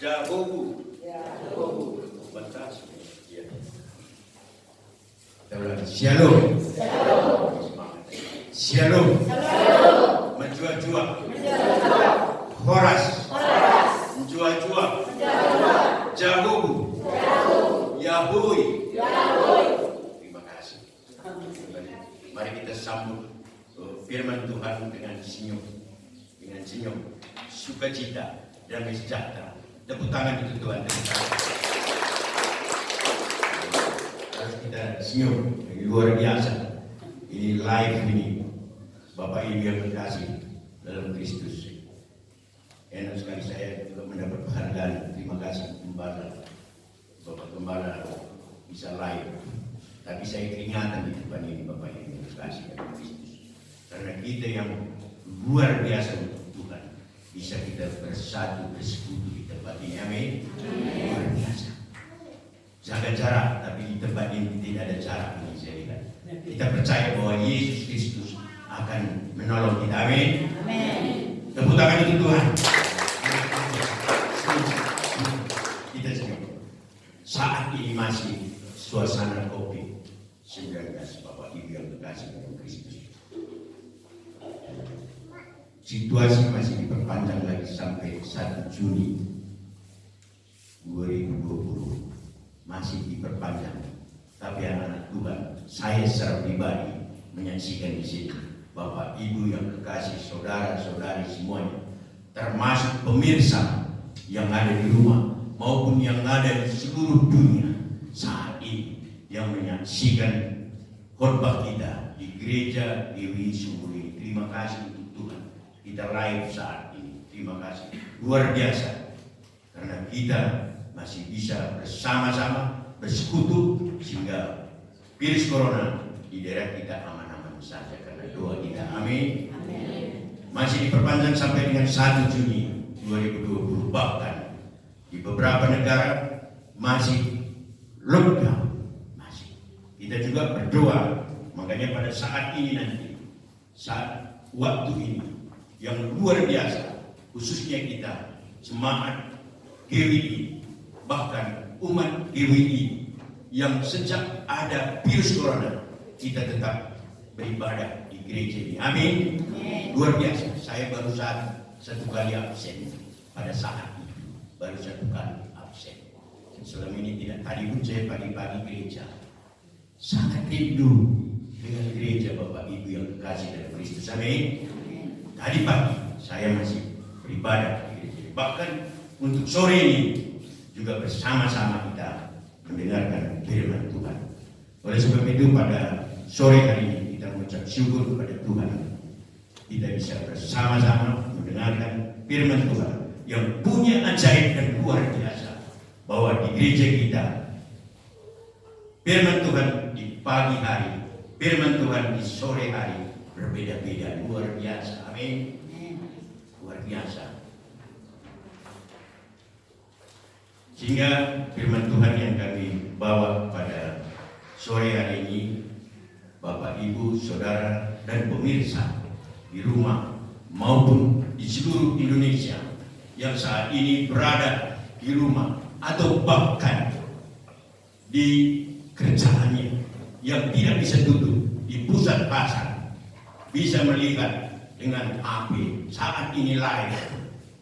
Jahobu. Fantastis. Ya. Shalom. Shalom. Menjua-jua. Horas. Menjua-jua. Jahobu. Yahui. Terima kasih. Mari kita sambut firman Tuhan dengan senyum, sukacita dan sejahtera. Tepuk tangan untuk Tuhan. Harus kita senyum, luar biasa. Ini live ini, Bapak Ibu yang terkasih dalam Kristus. Enak sekali saya juga mendapat penghargaan. Terima kasih Bapak Gembala bisa live. Tapi saya keringatan di depan ini Bapak Ibu yang terkasih dalam Kristus. Karena kita yang luar biasa untuk Tuhan, bisa kita bersatu, bersekutu di tempat ini. Amin. Luar biasa. Jaga jarak, tapi di tempat ini tidak ada jarak ini saya lihat. Kita percaya bahwa Yesus Kristus akan menolong kita. Amin. Tepuk tangan untuk Tuhan. Kita senyum. Saat ini masih suasana COVID-19, Bapak Ibu yang terkasih dalam Kristus. Situasi masih diperpanjang lagi sampai 1 Juni 2020, masih diperpanjang. Tapi anak-anak Tuhan, saya secara pribadi menyaksikan di sini, Bapak Ibu yang kekasih, saudara-saudari semuanya, termasuk pemirsa yang ada di rumah maupun yang ada di seluruh dunia saat ini yang menyaksikan khotbah kita di gereja Dewi Sungguh ini. Terima kasih untuk Tuhan. Kita live saat ini. Terima kasih. Luar biasa. Karena kita masih bisa bersama-sama bersekutu sehingga virus corona di daerah kita aman-aman saja karena doa kita. Amin. Masih diperpanjang sampai dengan 1 Juni 2020. Bahkan di beberapa negara masih lockdown. Masih. Kita juga berdoa. Makanya pada saat ini nanti, saat waktu ini yang luar biasa, khususnya kita semangat GWI, bahkan umat GWI yang sejak ada virus corona kita tetap beribadah di gereja ini. Amin. Luar biasa. Saya baru satu kali absen pada saat itu, baru 1 kali absen. Selama ini tidak. Tadi pun saya pagi-pagi gereja, sangat rindu dengan gereja Bapak Ibu yang kekasih dalam Kristus. Amin. Tadi pagi saya masih beribadah di gereja. Bahkan untuk sore ini juga bersama-sama kita mendengarkan firman Tuhan. Oleh sebab itu pada sore hari ini kita mengucap syukur kepada Tuhan. Kita bisa bersama-sama mendengarkan firman Tuhan yang punya ajaib dan luar biasa. Bahwa di gereja kita firman Tuhan di pagi hari, firman Tuhan di sore hari berbeda-beda, luar biasa. Amin. Luar biasa. Sehingga firman Tuhan yang kami bawa pada sore hari ini, Bapak, Ibu, Saudara, dan pemirsa di rumah maupun di seluruh Indonesia yang saat ini berada di rumah atau bahkan di kerjaannya yang tidak bisa duduk di pusat pasar, bisa melihat dengan HP saat ini live.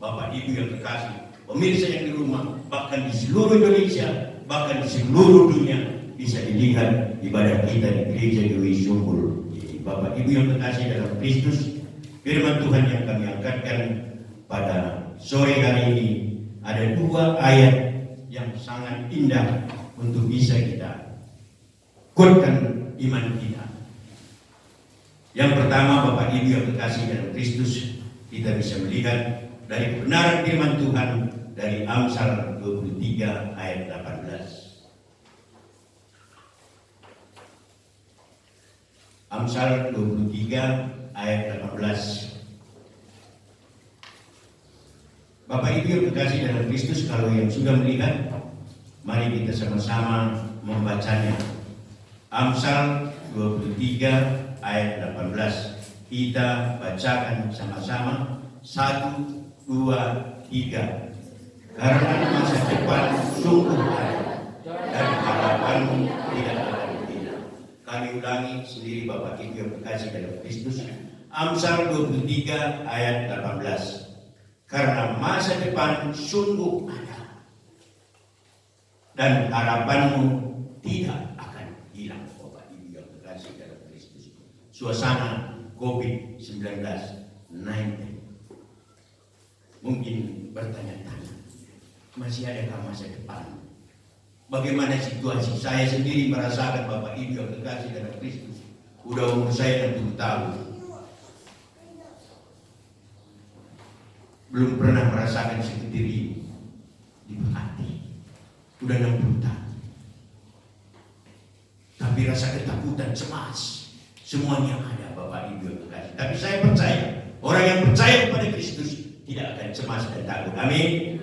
Bapak Ibu yang terkasih, pemirsa yang di rumah, bahkan di seluruh Indonesia, bahkan di seluruh dunia bisa dilihat ibadah kita di gereja Dewi Sungguh. Bapak Ibu yang terkasih dalam Kristus, firman Tuhan yang kami angkatkan pada sore hari ini ada 2 ayat yang sangat indah untuk bisa kita kuatkan iman kita. Yang pertama, Bapak Ibu yang terkasih dalam Kristus, kita bisa melihat dari kebenaran firman Tuhan dari Amsal 23 ayat 18. Amsal 23 ayat 18. Bapak Ibu yang terkasih dalam Kristus, kalau yang sudah melihat, mari kita sama-sama membacanya. Amsal 23 ayat 18. Kita bacakan sama-sama. 1, 2, 3. Karena sungguh ada dan harapanmu tidak akan hilang. Kami ulangi sendiri Bapak Ibu yang terkasih dalam Kristus. Amsal 23 ayat 18. Karena masa depan sungguh ada dan harapanmu tidak akan hilang Bapak Ibu yang terkasih dalam Kristus. Suasana COVID-19 mungkin bertanya-tanya, masih adakah masa depan? Bagaimana situasi? Saya sendiri merasakan Bapak Ibu yang terkasih dalam Kristus. Udah umur saya 60 tahun. Belum pernah merasakan seketir ini di hati. Udah 60 tahun. Tapi rasa ketakutan, cemas, semuanya ada Bapak Ibu yang terkasih. Tapi saya percaya, orang yang percaya kepada Kristus tidak akan cemas dan takut. Amin.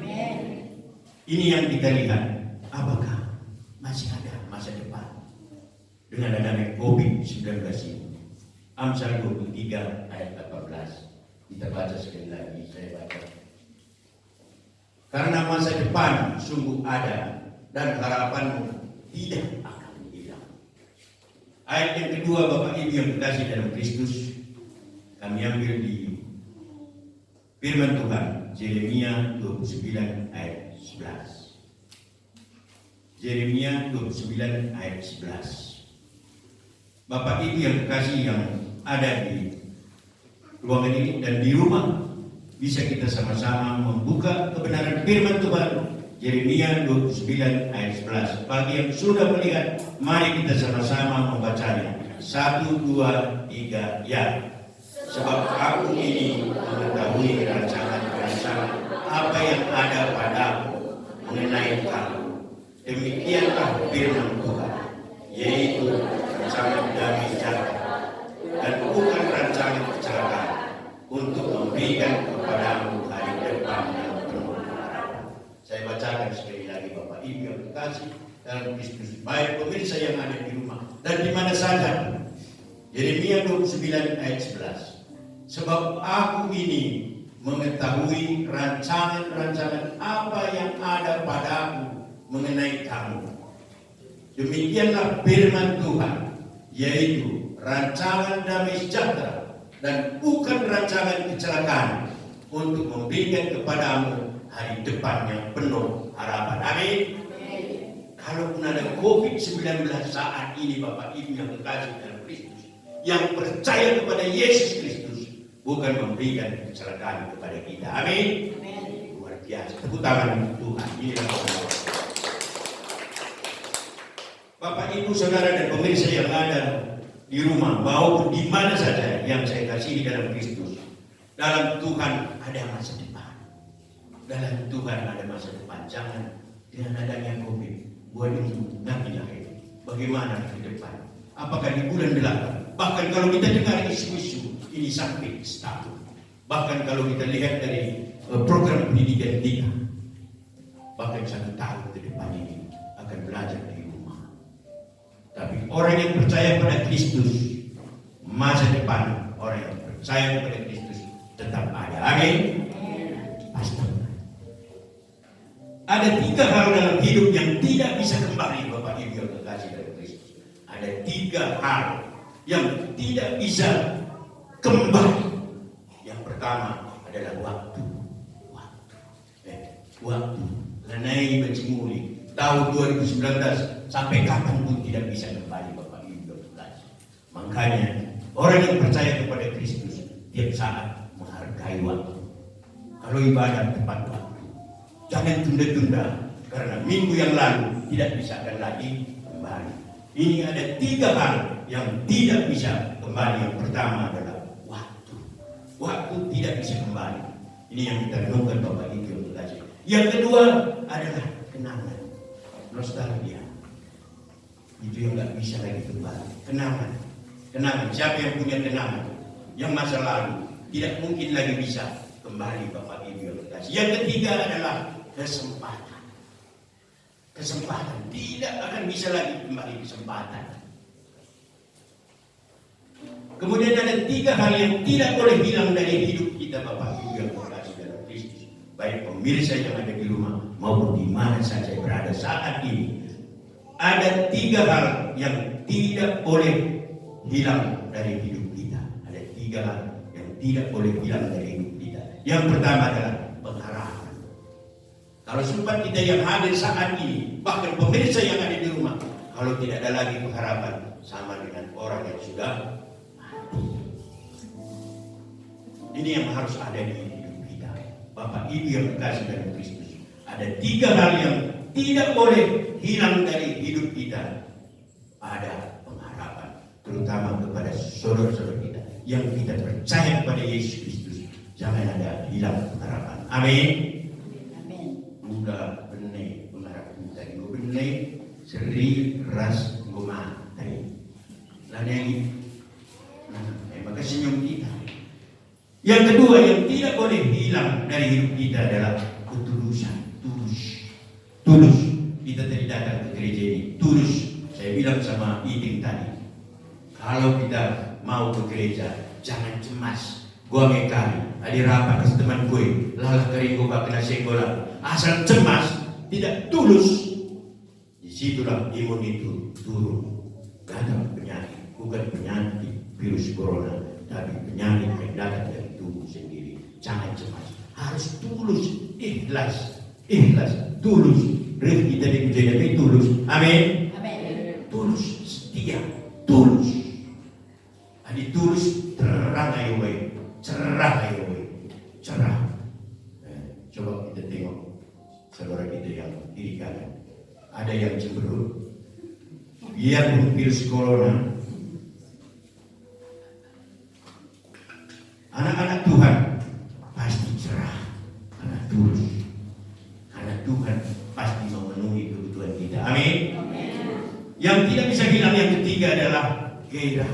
Ini yang kita lihat. Apakah masih ada masa depan dengan adanya COVID-19 ini? Amsal 23 ayat 18. Kita baca sekali lagi, saya baca. Karena masa depan sungguh ada dan harapanmu tidak akan hilang. Ayat yang kedua Bapak Ibu yang terkasih dalam Kristus, kami ambil di firman Tuhan Yeremia 29 ayat 11. Yeremia 29 ayat 11. Bapak Ibu yang terkasih yang ada di ruangan ini dan di rumah, bisa kita sama-sama membuka kebenaran firman Tuhan Yeremia 29 ayat 11. Bagi yang sudah melihat, mari kita sama-sama membacanya. 1, 2, 3, ya. Sebab aku ini mengetahui rancangan-rancangan apa yang ada padamu mengenai kamu. Demikianlah firman Tuhan, yaitu rancangan damai sejahtera dan bukan rancangan kecelakaan, untuk memberikan kepadamu hari depan yang penuh harapan. Saya bacakan sekali lagi Bapak Ibu yang terkasih dalam Kristus, baik pemirsa yang ada di rumah dan di mana saja. Yeremia 29 ayat 11. Sebab aku ini mengetahui rancangan-rancangan apa yang ada padamu mengenai kamu. Demikianlah firman Tuhan, yaitu rancangan damai sejahtera dan bukan rancangan kecelakaan, untuk memberikan kepadamu hari depan yang penuh harapan. Amin. Kalaupun ada COVID-19 saat ini Bapak Ibu yang terkasih dalam Kristus, yang percaya kepada Yesus Kristus, bukan memberikan kecelakaan kepada kita. Amin. Luar biasa. Tepuk tangan Tuhan. Inilah Allah. Bapak Ibu Saudara dan pemirsa yang ada di rumah maupun di mana saja yang saya kasihi dalam Kristus, dalam Tuhan ada masa depan. Dalam Tuhan ada masa depan. Jangan dengan adanya COVID buat ini nanti lagi. Bagaimana ke depan? Apakah di bulan 8? Bahkan kalau kita dengar isu-isu ini sampai setahun. Bahkan kalau kita lihat dari program pendidikan kita, bahkan 1 tahun ke depan ini akan belajar di rumah. Tapi orang yang percaya pada Kristus, masa depan orang yang percaya pada Kristus tetap ada. Amin. Pasti. Ada 3 hal dalam hidup yang tidak bisa kembali Bapak Ibu yang terkasih dalam Kristus. Ada 3 hal yang tidak bisa kembali. Yang pertama adalah waktu. Waktu. Lanai Bacimuli tahun 2019 sampai kapan pun tidak bisa kembali Bapak Ibu yang terkasih. Makanya orang yang percaya kepada Kristus tiap saat menghargai waktu. Kalau ibadah tepat waktu. Jangan tunda-tunda, karena minggu yang lalu tidak bisa lagi kembali. Ini ada 3 hal yang tidak bisa kembali. Yang pertama adalah waktu. Waktu tidak bisa kembali. Ini yang kita renungkan Bapak Ibu yang terkasih. Yang kedua adalah kenangan, nostalgia. Itu yang nggak bisa lagi kembali. Kenangan. Siapa yang punya kenangan? Yang masa lalu tidak mungkin lagi bisa kembali Bapak Ibu yang terkasih. Yang ketiga adalah kesempatan. Kesempatan tidak akan bisa lagi kembali kesempatan. Kemudian ada 3 hal yang tidak boleh hilang dari hidup kita Bapak Ibu yang terkasih dalam Kristus. Baik pemirsa yang ada di rumah maupun di mana saja berada saat ini. Ada 3 hal yang tidak boleh hilang dari hidup kita. Ada 3 hal yang tidak boleh hilang dari hidup kita. Yang pertama adalah pengharapan. Kalau sempat kita yang hadir saat ini, bahkan pemirsa yang ada di rumah, kalau tidak ada lagi pengharapan, sama dengan orang yang sudah mati. Ini yang harus ada di hidup kita. Bapak Ibu yang dikasihi dalam Kristus, ada 3 hal yang tidak boleh hilang dari hidup kita. Ada pengharapan, terutama kepada saudara-saudara kita yang kita percaya kepada Yesus Kristus. Jangan ada hilang pengharapan. Amin. Muda benih pengharapan dari benih seri ras goma tadi. Lain maka senyum kita. Yang kedua yang tidak boleh hilang dari hidup kita adalah ketulusan. Tulus. Kita tadi datang ke gereja ini tulus. Saya bilang sama Iding tadi, kalau kita mau ke gereja jangan cemas. Gua ngekali adi rapat ke teman gue lalah kering gua kena senggolan. Asal cemas, tidak tulus, disitulah imun itu turun. Datang penyakit, bukan penyakit virus corona, tapi penyakit yang datang dari tubuh sendiri. Jangan cemas, harus tulus, ikhlas, tulus. Rif kita di menjadi tulus, amin. Tulus, setia, tulus. Adi tulus terang ayo we, cerah ayo we, cerah. Coba kita tengok saudara kita yang kiri kanan, ada yang cemberut. Biarpun virus corona, anak-anak Tuhan pasti cerah karena tulus, karena Tuhan pasti memenuhi kebutuhan kita. Amin. Yang tidak bisa hilang yang ketiga adalah gairah.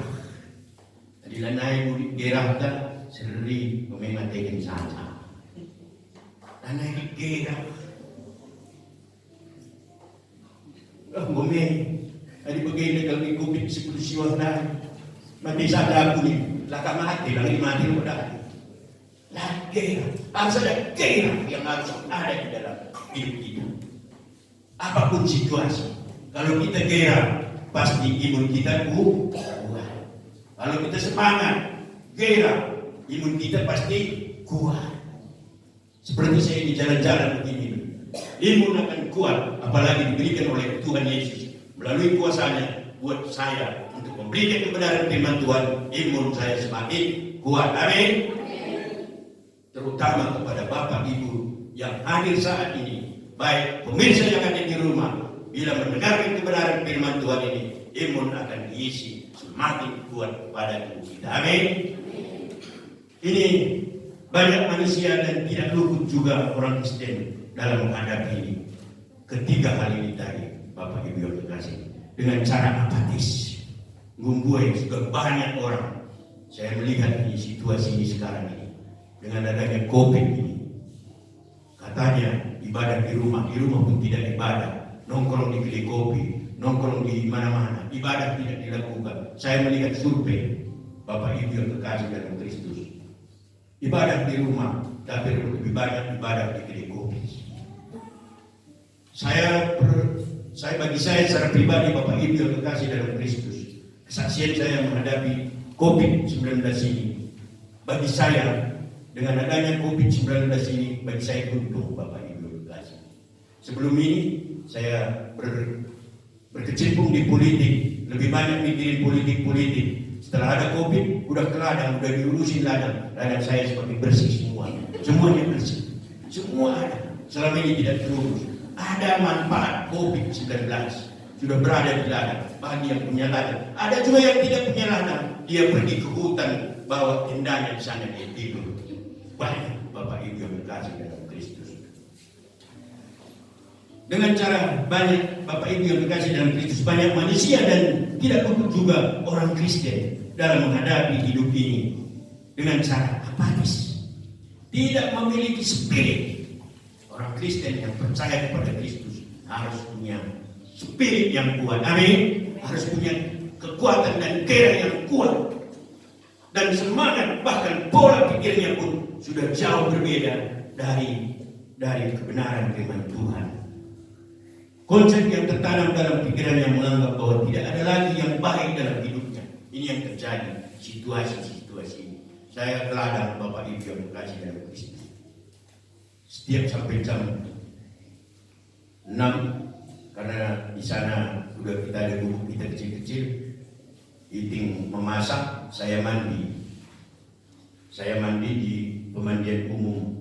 Adilah naik murid gairah dan sering memengatakan saja. Dan naik gairah. Ngomong, ada begini kalau di COVID 10 siwang na, mati sada aku ni, laka mati, lagi mati mo dahil. Lagi, harus ada gairah yang harus ada di dalam hidup kita. Apapun situasi, kalau kita gairah, pasti imun kita kuat. Kalau kita semangat, gairah, imun kita pasti kuat. Seperti saya di jalan-jalan begini. Imun akan kuat, apalagi diberikan oleh Tuhan Yesus melalui kuasanya buat saya untuk memberikan kebenaran firman Tuhan. Imun saya semakin kuat. Amin. Terutama kepada Bapak Ibu yang hadir saat ini, baik pemirsa yang ada di rumah, bila mendengarkan kebenaran firman Tuhan ini, imun akan diisi semakin kuat kepada tubuh kita. Amin. Ini banyak manusia dan tidak luput juga orang Kristen dalam menghadapi ini. Ketiga hal ini tadi, Bapak Ibu yang terkasih, dengan cara apatis, ngumpulin juga banyak orang. Saya melihat ini situasi ini sekarang ini dengan adanya COVID ini. Katanya ibadah di rumah pun tidak ibadah, nongkrong di kedai kopi, nongkrong di mana-mana, ibadah tidak dilakukan. Saya melihat survei, Bapak Ibu yang terkasih dalam Kristus, ibadah di rumah, tapi lebih banyak ibadah di kedai kopi. Bagi saya secara pribadi, Bapak Ibu yang terkasih dalam Kristus, kesaksian saya menghadapi COVID-19 ini, bagi saya dengan adanya COVID-19 ini, bagi saya untung, Bapak Ibu yang terkasih. Sebelum ini saya berkecimpung di politik, lebih banyak mikirin politik. Setelah ada COVID, udah ke ladang, udah diurusin ladang saya seperti bersih semuanya bersih, semua ada. Selama ini tidak terurus. Ada manfaat COVID-19 sudah berada di ladang bagi yang punya ladang. Ada juga yang tidak punya ladang, dia pergi ke hutan, bawa tendanya di sana, dia tidur. Banyak Bapak Ibu yang terkasih dalam Kristus. Dengan cara banyak Bapak Ibu yang terkasih dalam Kristus, banyak manusia dan tidak luput juga orang Kristen dalam menghadapi hidup ini dengan cara apatis, tidak memiliki spirit. Orang Kristen yang percaya kepada Kristus harus punya spirit yang kuat. Amin. Harus punya kekuatan dan gairah yang kuat. Dan semangat, bahkan pola pikirnya pun sudah jauh berbeda dari kebenaran firman Tuhan. Konsep yang tertanam dalam pikiran yang menganggap bahwa tidak ada lagi yang baik dalam hidupnya. Ini yang terjadi, situasi-situasi ini. Saya teladang Bapak Ibu yang berkasih dalam Kristus. Setiap sampai jam 6, karena di sana sudah kita ada gubuk kita kecil-kecil, Iting memasak, saya mandi. Saya mandi di pemandian umum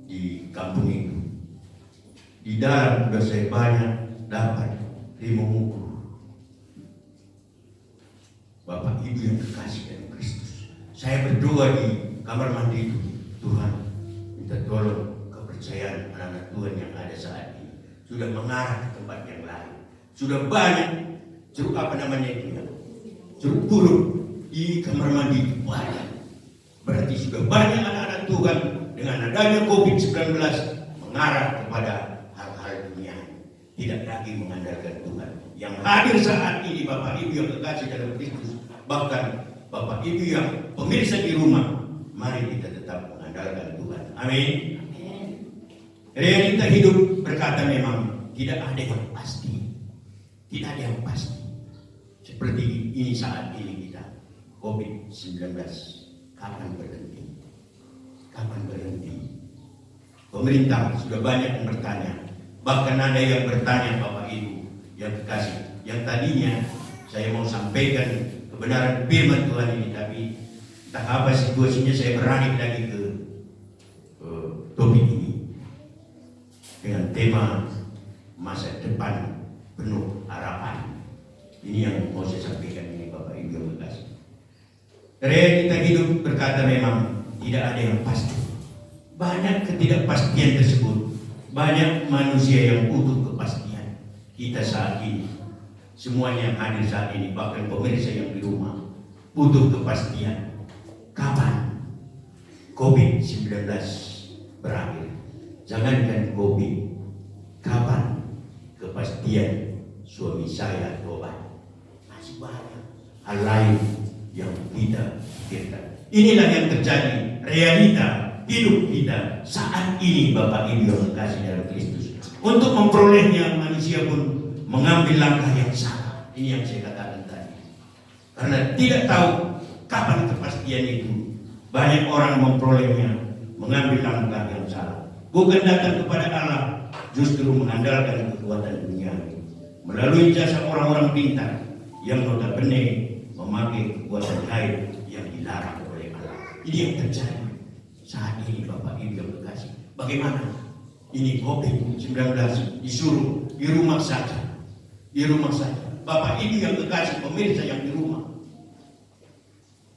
di kampung itu. Di dalam sudah saya banyak dapat 5 buku. Bapak Ibu yang kekasih dalam Kristus, saya berdoa di kamar mandi itu, Tuhan minta tolong kepercayaan anak-anak Tuhan yang ada saat ini sudah mengarah ke tempat yang lain. Sudah banyak jeruk jeruk purut di kamar mandi itu banyak. Berarti sudah banyak anak-anak Tuhan dengan adanya COVID-19 mengarah kepada hal-hal dunia, tidak lagi mengandalkan Tuhan. Yang hadir saat ini Bapak Ibu yang kekasih dalam Kristus, bahkan Bapak Ibu yang pemirsa di rumah, mari kita tetap mengandalkan Tuhan. Amin. Realita hidup berkata memang tidak ada yang pasti. Tidak ada yang pasti. Seperti ini saat ini kita, COVID-19. Kapan berhenti? Kapan berhenti? Pemerintah sudah banyak yang bertanya. Bahkan ada yang bertanya Bapak Ibu yang kekasih, yang tadinya saya mau sampaikan kebenaran firman Tuhan ini, tapi entah apa situasinya saya berani lagi ke topik ini dengan tema masa depan penuh harapan. Ini yang mau saya sampaikan ini Bapak Ibu yang kekasih. Realita hidup berkata memang tidak ada yang pasti. Banyak ketidakpastian tersebut. Banyak manusia yang butuh kepastian. Kita saat ini, semuanya yang hadir saat ini, bahkan pemirsa yang di rumah, butuh kepastian. Kapan COVID-19 berakhir? Jangankan COVID, kapan kepastian suami saya tobat? Masih banyak hal lain yang kita pikirkan. Inilah yang terjadi realita hidup kita saat ini Bapak Ibu yang kekasih dalam Kristus. Untuk memperolehnya manusia pun mengambil langkah yang salah. Ini yang saya katakan tadi. Karena tidak tahu kapan kepastian itu, banyak orang memperolehnya mengambil langkah yang salah. Bukan datang kepada Allah, justru mengandalkan kekuatan dunia melalui jasa orang-orang pintar yang notabene memakai kekuatan gaib yang dilarang oleh Allah. Ini yang terjadi saat ini Bapak Ibu yang kekasih. Bagaimana? Ini COVID-19 disuruh di rumah saja. Di rumah saja. Bapak Ibu yang kekasih, pemirsa yang di rumah.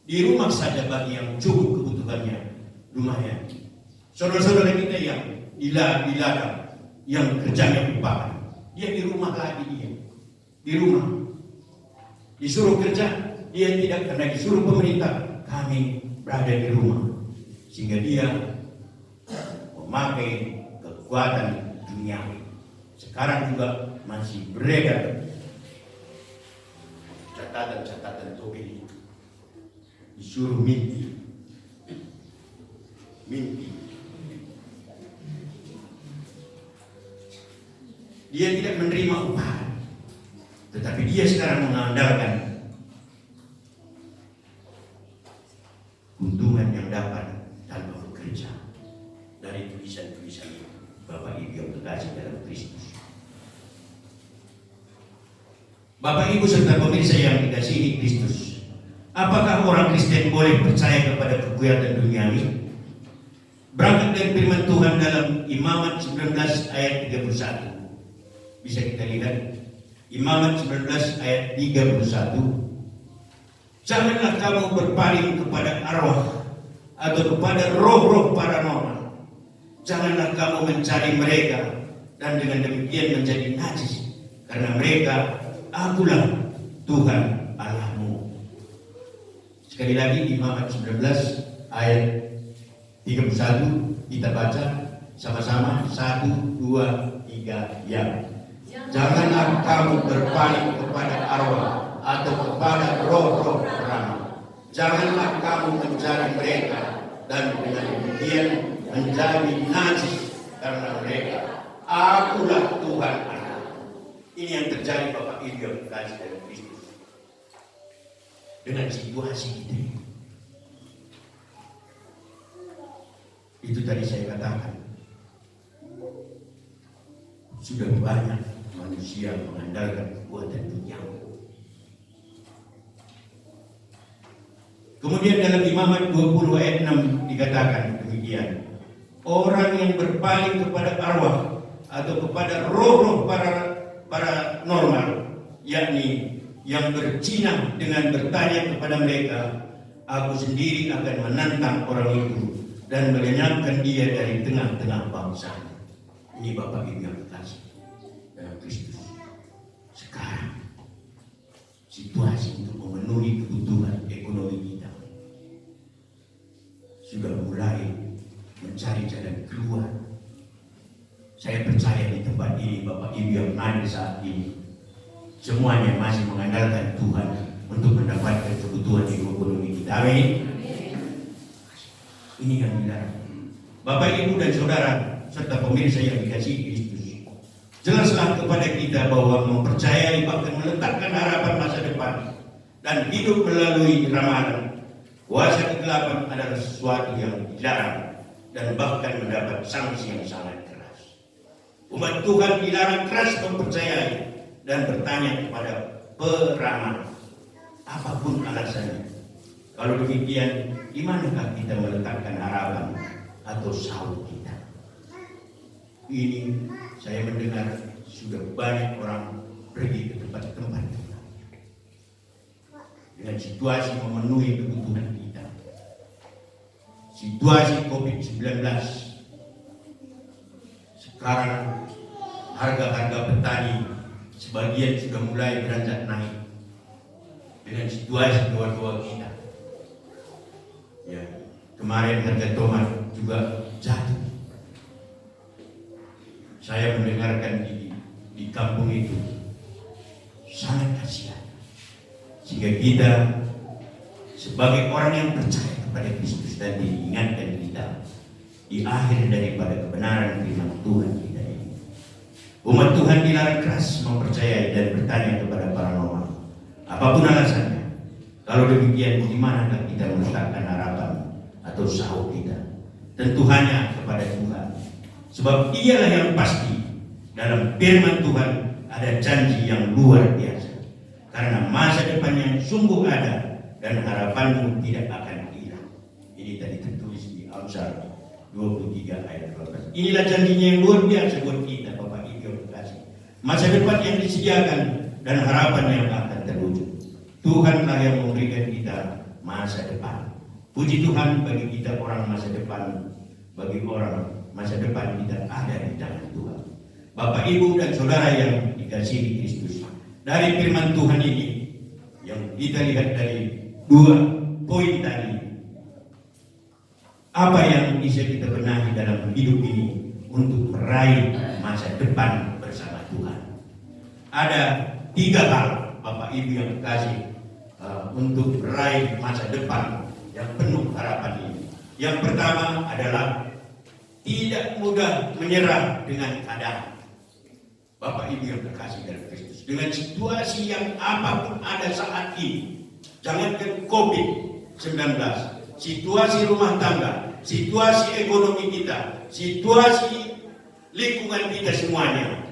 Di rumah saja bagi yang cukup kebutuhannya lumayan. Saudara-saudara kita yang di ladang, yang kerjanya upahan, dia di rumah lagi dia. Di rumah. Disuruh kerja, dia tidak, karena disuruh pemerintah, kami berada di rumah. Sehingga dia memakai kekuatan dunia. Sekarang juga masih beredar catatan-catatan topik ini. Disuruh mimpi. Dia tidak menerima upah, tetapi dia sekarang mengandalkan keuntungan yang dapat tanpa bekerja dari tulisan-tulisan Bapak Ibu yang kekasih dalam Kristus. Bapak Ibu serta pemirsa yang dikasihi Kristus, apakah orang Kristen boleh percaya kepada kekuatan duniawi? Berangkat dari firman Tuhan dalam Imamat 19 ayat 31. Bisa kita lihat Imamat 19 ayat 31. Janganlah kamu berpaling kepada arwah atau kepada roh-roh paranormal. Janganlah kamu mencari mereka dan dengan demikian menjadi najis, karena mereka, akulah Tuhan Allahmu. Sekali lagi Imamat 19 ayat 31, kita baca sama-sama 1, 2, 3 ya. Janganlah kamu berpaling kepada arwah atau kepada roh-roh peramal. Janganlah kamu mencari mereka dan dengan demikian menjadi najis, karena mereka, akulah Tuhan Allah. terjadi Bapak Ibu yang dikasih dalam Kristus dengan situasi kita ini. Itu tadi saya katakan, sudah banyak manusia mengandalkan kekuatan dunia. Kemudian dalam Imamat 20 ayat 6 dikatakan demikian, orang yang berpaling kepada arwah atau kepada roh-roh para normal, yakni yang bercinang dengan bertanya kepada mereka, aku sendiri akan menantang orang itu dan melenyapkan dia dari tengah-tengah bangsa. Ini Bapak Ibu yang kekasih dalam Kristus. Sekarang situasi untuk memenuhi kebutuhan ekonomi kita sudah mulai mencari jalan keluar. Saya percaya di tempat ini Bapak Ibu yang ada saat ini, semuanya masih mengandalkan Tuhan untuk mendapatkan kebutuhan ekonomi kita. Amin. Ini yang dilarang. Bapak Ibu dan Saudara serta pemirsa yang dikasihi Kristus, jelaslah kepada kita bahwa mempercayai bahkan meletakkan harapan masa depan dan hidup melalui ramalan kuasa kegelapan adalah sesuatu yang dilarang dan bahkan mendapat sanksi yang sangat keras. Umat Tuhan dilarang keras mempercayai dan bertanya kepada peramal, apapun alasannya. Kalau demikian, di manakah kita meletakkan harapan atau sahut kita? Ini saya mendengar sudah banyak orang pergi ke tempat-tempat kita dengan situasi memenuhi kebutuhan kita. Situasi COVID-19, sekarang harga-harga petani sebagian sudah mulai beranjak naik dengan situasi dua-dua kita. Ya, kemarin harga tomat juga jatuh. Saya mendengarkan di kampung itu sangat kasihan, sehingga kita sebagai orang yang percaya kepada Kristus dan diingatkan kita di akhir daripada kebenaran firman Tuhan kita ini. Umat Tuhan dilarang keras mempercayai dan bertanya kepada paranormal, apapun alasannya. Kalau demikian, di manakah kita meletakkan harapan atau sahut kita? Tentu hanya kepada Tuhan. Sebab dialah yang pasti dalam firman Tuhan ada janji yang luar biasa. Karena masa depan yang sungguh ada dan harapanmu tidak akan hilang. Ini tadi tertulis di Amsal 23 ayat 12. Inilah janjinya yang luar biasa buat kita, Bapak Ibu yang kasih. Masa depan yang disediakan dan harapan yang akan terwujud. Tuhanlah yang memberikan kita masa depan. Puji Tuhan bagi kita orang masa depan, bagi orang masa depan kita ada di tangan Tuhan. Bapak, Ibu dan Saudara yang dikasihi Kristus, dari firman Tuhan ini yang kita lihat dari 2 poin tadi, apa yang bisa kita benahi dalam hidup ini untuk meraih masa depan bersama Tuhan? Ada 3 hal Bapak Ibu yang dikasihi untuk meraih masa depan yang penuh harapan ini. Yang pertama adalah tidak mudah menyerah dengan keadaan. Bapak Ibu yang terkasih dalam Kristus, dengan situasi yang apapun ada saat ini, jangankan COVID-19, situasi rumah tangga, situasi ekonomi kita, situasi lingkungan kita semuanya.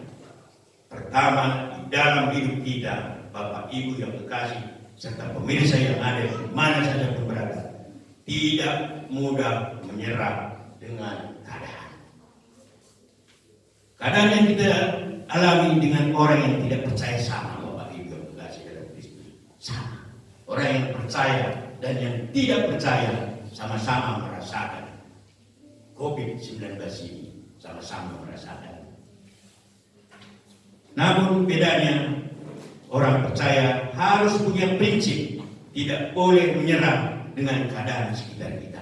Pertama, di dalam hidup kita, Bapak Ibu yang terkasih serta pemirsa yang ada di mana saja pun berada, tidak mudah menyerah dengan keadaan. Keadaan yang kita alami dengan orang yang tidak percaya sama, Bapak Ibu yang terkasih dalam Kristus, sama. Orang yang percaya dan yang tidak percaya sama-sama merasakan COVID-19 ini, sama-sama merasakan. Namun bedanya, orang percaya harus punya prinsip, tidak boleh menyerah dengan keadaan sekitar kita.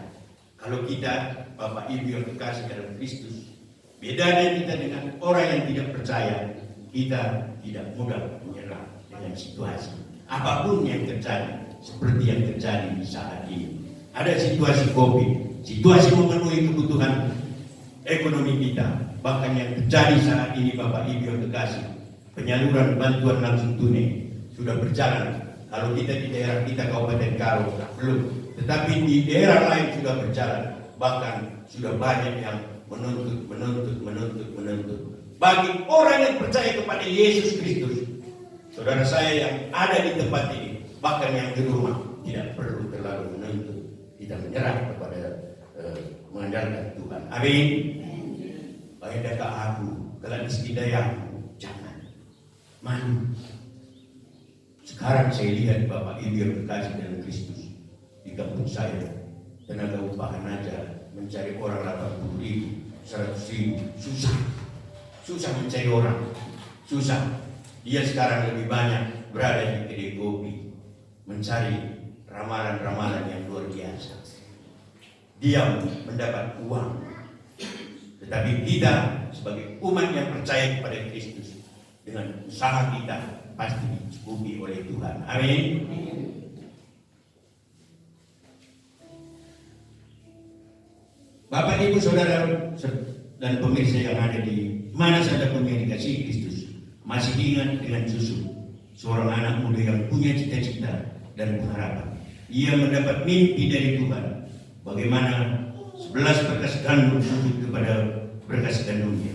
Kalau kita, Bapak Ibu yang terkasih dalam Kristus, bedanya kita dengan orang yang tidak percaya, kita tidak mudah menyerah dengan situasi apapun yang terjadi, seperti yang terjadi di saat ini. Ada situasi COVID, situasi memenuhi kebutuhan ekonomi kita, bahkan yang terjadi saat ini, Bapak Ibu yang terkasih, penyaluran bantuan langsung tunai sudah berjalan. Kalau kita di daerah kita Kabupaten Karo belum, tetapi di daerah lain sudah berjalan. Bahkan sudah banyak yang menuntut. Bagi orang yang percaya kepada Yesus Kristus, saudara saya yang ada di tempat ini, bahkan yang di rumah, tidak perlu terlalu menuntut. Kita menyerah kepada mengandalkan Tuhan. Amin. Baik aku, kalau istidayaku, jangan malu. Sekarang saya lihat Bapak Ibu yang berkasih dalam Kristus di kampung saya, tenaga upahan aja mencari orang 80.000, 100.000, susah mencari orang, susah. Dia sekarang lebih banyak berada di kedai kopi, mencari ramalan-ramalan yang luar biasa. Dia mendapat uang, tetapi kita sebagai umat yang percaya kepada Kristus, dengan usaha kita pasti dicukupi oleh Tuhan. Amin. Bapak, Ibu, Saudara dan pemirsa yang ada di mana saja pun yang dikasihi Kristus, masih ingat dengan Yusuf, seorang anak muda yang punya cita-cita dan pengharapan. Ia mendapat mimpi dari Tuhan, bagaimana 11 berkas gandum sujud kepada berkas gandumnya.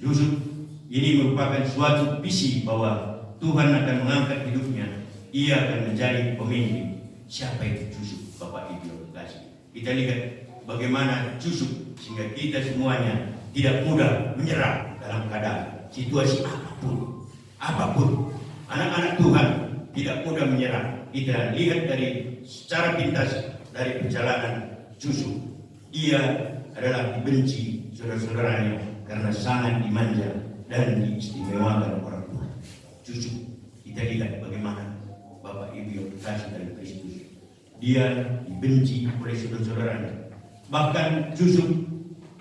Yusuf ini merupakan suatu visi bahwa Tuhan akan mengangkat hidupnya. Ia akan menjadi pemimpin. Siapa itu Yusuf, Bapak Ibu yang terkasih? Kita lihat bagaimana Yusuf, sehingga kita semuanya tidak mudah menyerah dalam keadaan situasi apapun. Anak-anak Tuhan tidak mudah menyerah. Kita lihat dari secara pintas dari perjalanan Yusuf. Ia adalah dibenci saudara-saudaranya karena sangat dimanja dan diistimewakan orang tua. Yusuf, kita lihat bagaimana Bapak Ibu yang dikasih dari Kristus. Dia dibenci oleh saudara-saudaranya. Bahkan Yusuf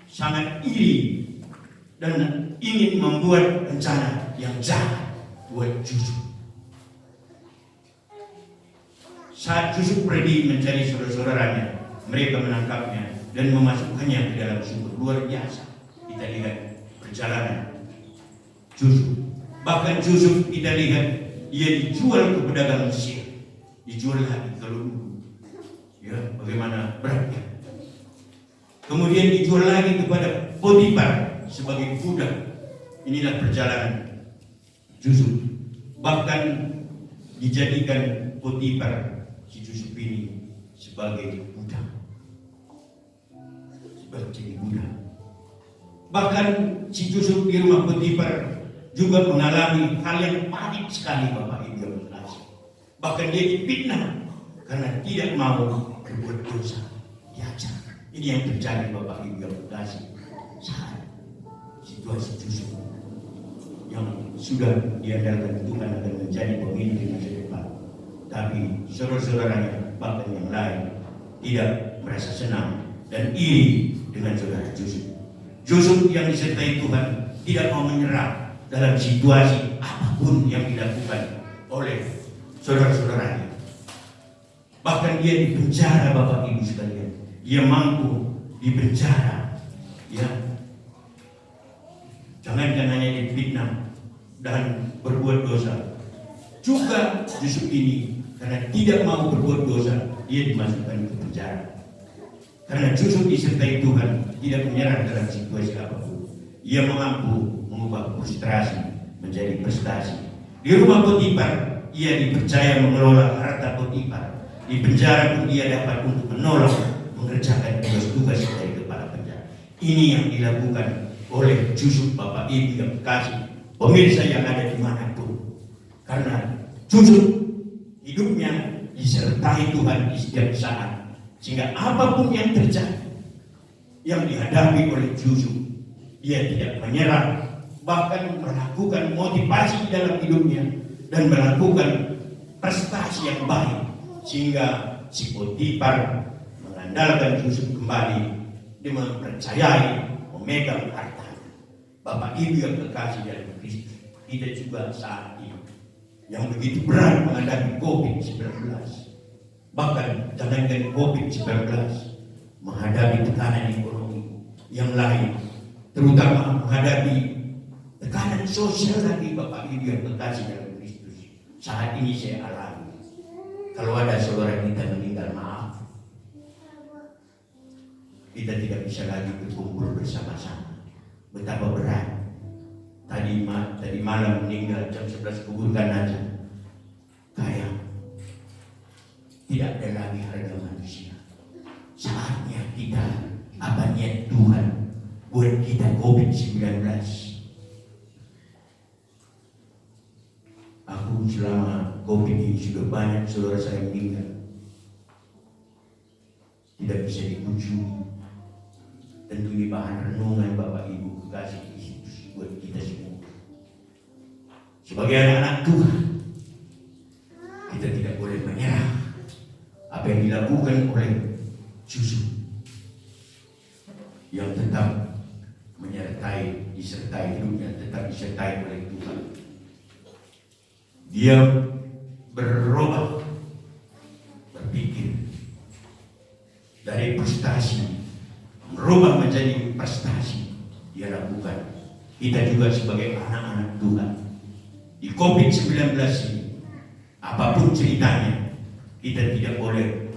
sangat iri dan ingin membuat rencana yang jahat buat Yusuf. Saat Yusuf pergi mencari saudara-saudaranya, mereka menangkapnya dan memasukkannya ke dalam sumur. Luar biasa. Kita lihat perjalanan Yusuf. Bahkan Yusuf kita lihat ia dijual ke pedagang Mesir, dijual lagi ke Lulu. Ya, bagaimana beratnya. Kemudian dijual lagi kepada Potifar sebagai budak. Inilah perjalanan Yusuf. Bahkan dijadikan Potifar si Yusuf ini sebagai budak. Sebagai budak. Bahkan si Yusuf di rumah Potifar juga mengalami hal yang paling sekali, Bapak Ibu yang terkasih. Bahkan dia difitnah karena tidak mau berbuat dosa. Diajar. Ini yang terjadi, Bapak Ibu yang terkasih, saat situasi Yusuf yang sudah diandalkan Tuhan akan menjadi pemimpin masa depan. Tapi saudara-saudaranya bahkan yang lain tidak merasa senang dan iri dengan saudara Yusuf. Yusuf yang disertai Tuhan tidak mau menyerah dalam situasi apapun yang dilakukan oleh saudara-saudaranya. Bahkan dia dipenjara, Bapak Ibu sekalian. Dia mampu dipenjara, ya. Jangankan hanya difitnah dan berbuat dosa. Juga Yusuf ini karena tidak mau berbuat dosa, dia dimasukkan ke penjara. Karena Yusuf disertai Tuhan, tidak menyerah dalam situasi apapun. Ia mampu mengubah frustrasi menjadi prestasi. Di rumah Potifar, ia dipercaya mengelola harta Potifar. Di penjara pun ia dapat untuk menolong mengerjakan tugas-tugas dari kepala penjara. Ini yang dilakukan oleh Yusuf, Bapak Ibu yang kasih, pemirsa yang ada dimanapun. Karena Yusuf hidupnya disertai Tuhan di setiap saat, sehingga apapun yang terjadi, yang dihadapi oleh Yusuf, dia tidak menyerah, bahkan melakukan motivasi dalam hidupnya dan melakukan prestasi yang baik, sehingga si Potifar mengandalkan Yusuf kembali. Dia mempercayai, memegang hartanya. Bapak Ibu yang terkasih dalam Kristus, kita juga saat ini yang begitu berat menghadapi COVID-19, bahkan jangankan COVID-19, menghadapi tekanan ekonomi yang lain, terutama menghadapi tekanan tekanan sosial lagi Bapak Ibu yang kekasih dalam Kristus. Saat ini saya alami. Kalau ada saudara kita meninggal, maaf, kita tidak bisa lagi berkumpul bersama-sama. Betapa berat. Tadi malam meninggal jam 11 kuburkan aja. Kayak tidak ada lagi harga manusia. Saatnya kita, apa niat Tuhan buat kita COVID-19. Aku selama COVID ini sudah banyak saudara saya meninggal. Tidak bisa dikunjungi. Tentu ini bahan renungan Bapak Ibu kekasih Kristus buat kita semua. Sebagai anak-anak Tuhan, kita tidak boleh menyerah. Apa yang dilakukan oleh Yusuf yang tetap disertai hidupnya, tetap disertai oleh Tuhan. Dia berubah berpikir dari frustasi merubah menjadi prestasi. Dia lakukan. Kita juga sebagai anak-anak Tuhan di COVID-19 ini, apapun ceritanya, kita tidak boleh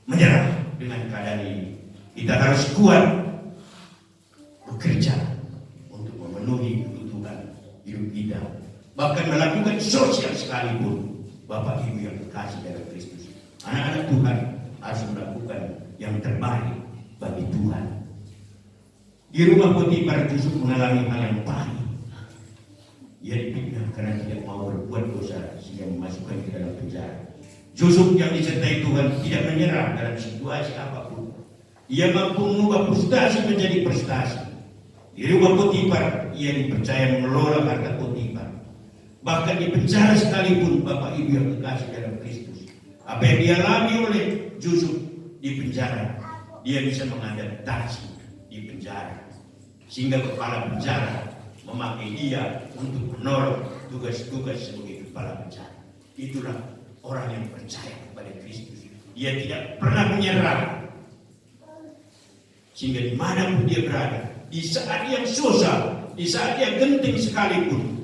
menyerah dengan keadaan ini. Kita harus kuat bekerja untuk memenuhi kebutuhan hidup kita, bahkan melakukan sosial sekalipun. Bapak Ibu yang kekasih dalam Kristus, anak-anak Tuhan harus melakukan yang terbaik bagi Tuhan. Di rumah Potifar Yusuf mengalami hal yang pahit. Ia dipitnah karena tidak mau berbuat dosa sehingga memasukkan ke dalam penjara. Yusuf yang disertai Tuhan tidak menyerah dalam situasi apapun. Ia mampu mengubah frustasi menjadi prestasi. Di rumah Potifar ia dipercaya mengelola harta Potifar. Bahkan di penjara sekalipun Bapak Ibu yang kekasih dalam Kristus, apa yang dialami oleh Yusuf di penjara, dia bisa mengadaptasi di penjara, sehingga kepala penjara memakai dia untuk menolong tugas-tugas sebagai kepala penjara. Itulah orang yang percaya kepada Kristus. Dia tidak pernah menyerah, sehingga dimanapun dia berada, di saat yang susah, di saat yang genting sekalipun,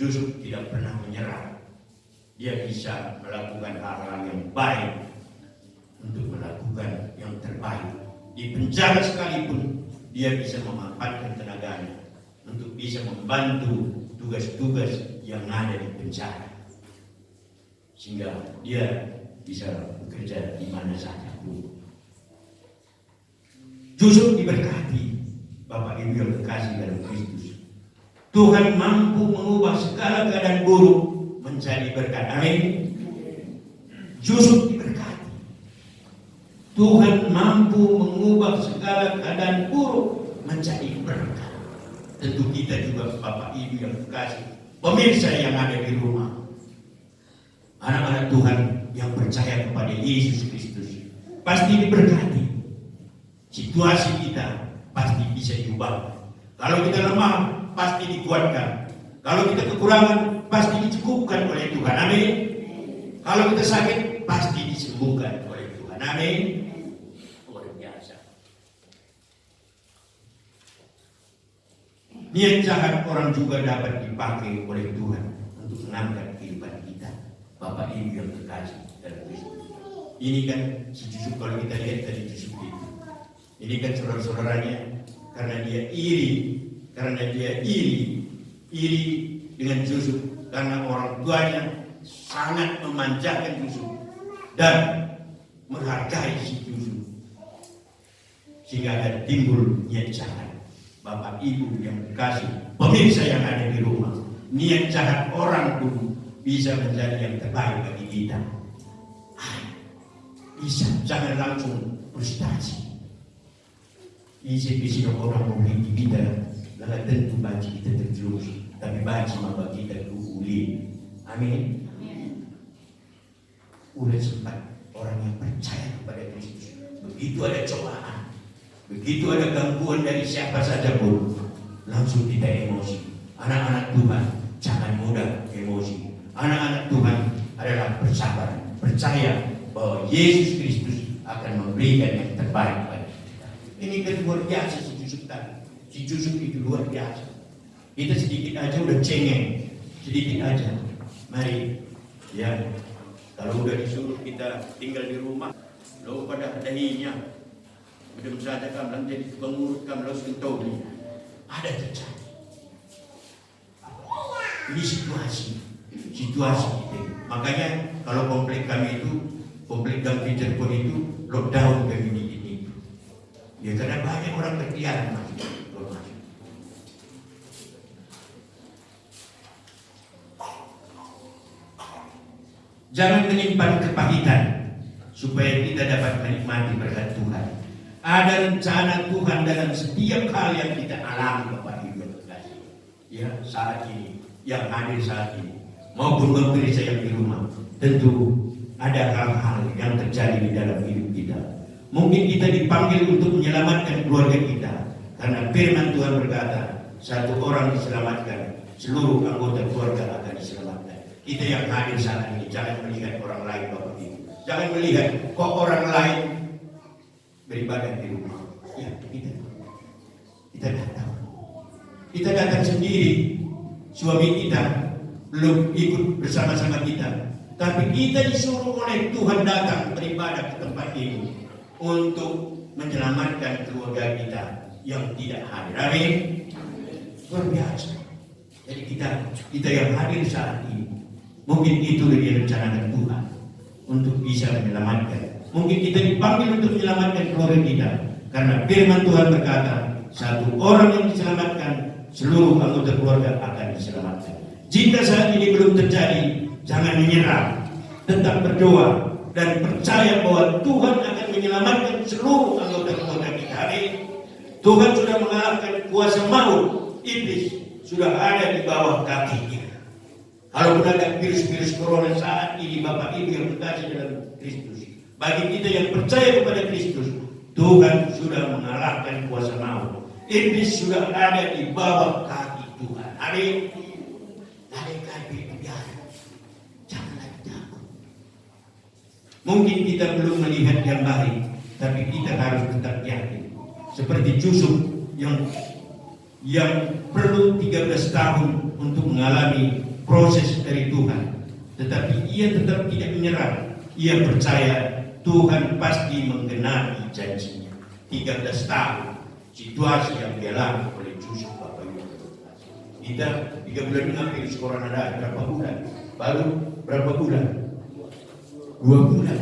Yusuf tidak pernah menyerah. Dia bisa melakukan hal-hal yang baik untuk melakukan yang terbaik. Di penjara sekalipun dia bisa memanfaatkan tenaganya untuk bisa membantu tugas-tugas yang ada di penjara, sehingga dia bisa bekerja di mana saja pun. Yusuf diberkati Bapak Ibu yang kekasih dalam Kristus. Tuhan mampu mengubah segala keadaan buruk menjadi berkat. Amin. Yusuf diberkati. Tuhan mampu mengubah segala keadaan buruk menjadi berkat. Tentu kita juga Bapak Ibu yang kekasih, pemirsa yang ada di rumah, anak-anak Tuhan yang percaya kepada Yesus Kristus, pasti diberkati. Situasi kita pasti bisa diubah. Kalau kita lemah, pasti dikuatkan. Kalau kita kekurangan, pasti dicukupkan oleh Tuhan. Amin. Kalau kita sakit, pasti disembuhkan oleh Tuhan. Amin. Luar biasa. Niat jahat orang juga dapat dipakai oleh Tuhan untuk mengangkat kehidupan kita. Bapak Ibu yang terkasih dalam Kristus. Ini kan si Yusuf, kalau kita lihat tadi Yusuf itu. Ini kan saudara-saudaranya, karena dia iri dengan Yusuf, karena orang tuanya sangat memanjakan Yusuf dan menghargai si Yusuf, sehingga ada timbul niat jahat. Bapak Ibu yang kekasih, pemirsa yang ada di rumah, niat jahat orang pun bisa menjadi yang terbaik bagi kita. Bisa, jangan langsung frustasi. Isi orang memiliki kita, lalu tentu baca kita terjerumus, tapi baca maka kita diuli. Amin. Udah sempat orang yang percaya kepada Kristus, begitu ada cobaan, begitu ada gangguan dari siapa saja pun, langsung kita emosi. Anak-anak Tuhan jangan mudah emosi. Anak-anak Tuhan adalah bersabar, percaya bahwa Yesus Kristus akan memberikan yang terbaik. Ini kan luar biasa si Yusuf tadi. Si Yusuf itu luar biasa. Kita sedikit sedikit aja udah cengeng, sedikit aja. Mari, ya, kalau udah disuruh kita tinggal di rumah, lo pada dahinya, belum saja kamu nanti pengurut kamu lo sentuh nih, ada terjadi. Ini situasi itu. Makanya kalau komplek kami itu, komplek Dampi Cirebon itu lockdown community itu. Ya karena banyak orang berkeliaran masuk. Jangan menyimpan kepahitan supaya kita dapat menikmati berkat Tuhan. Ada rencana Tuhan dalam setiap hal yang kita alami, Bapak Ibu yang terkasih. Ya, saat ini, yang hadir saat ini, maupun pemirsa yang di rumah, tentu ada hal-hal yang terjadi di dalam hidup kita. Mungkin kita dipanggil untuk menyelamatkan keluarga kita, karena firman Tuhan berkata, satu orang diselamatkan, seluruh anggota keluarga akan diselamatkan. Kita yang hadir saat ini jangan melihat orang lain, Bapak Ibu. Jangan melihat kok orang lain beribadah di rumah. Ya, kita datang. Kita datang sendiri. Suami kita belum ikut bersama-sama kita. Tapi kita disuruh oleh Tuhan datang beribadah ke tempat ini untuk menyelamatkan keluarga kita yang tidak hadir. Amin. Luar biasa. Jadi kita yang hadir saat ini, mungkin itu yang direncanakan Tuhan untuk bisa menyelamatkan. Mungkin kita dipanggil untuk menyelamatkan keluarga kita, karena firman Tuhan berkata, satu orang yang diselamatkan, seluruh anggota keluarga akan diselamatkan. Jika saat ini belum terjadi, jangan menyerah, tetap berdoa dan percaya bahwa Tuhan akan menyelamatkan seluruh anggota keluarga kita. Amin. Tuhan sudah mengalahkan kuasa maut, iblis sudah ada di bawah kaki kita. Kalaupun ada virus-virus corona saat ini, Bapak Ibu yang terkasih dalam Kristus, bagi kita yang percaya kepada Kristus, Tuhan sudah mengalahkan kuasa maut. Iblis sudah ada di bawah kaki Tuhan. Amin. Jangan lagi takut. Mungkin kita belum melihat yang baik, tapi kita harus tetap yakin. Seperti Yusuf yang perlu 13 tahun untuk mengalami proses dari Tuhan, tetapi ia tetap tidak menyerah. Ia percaya Tuhan pasti menggenapi janjinya. 13 tahun situasi yang dialami oleh Yusuf, Bapak Ibu. Kita 3 bulan hampir corona ada berapa bulan? Baru berapa bulan? 2 bulan.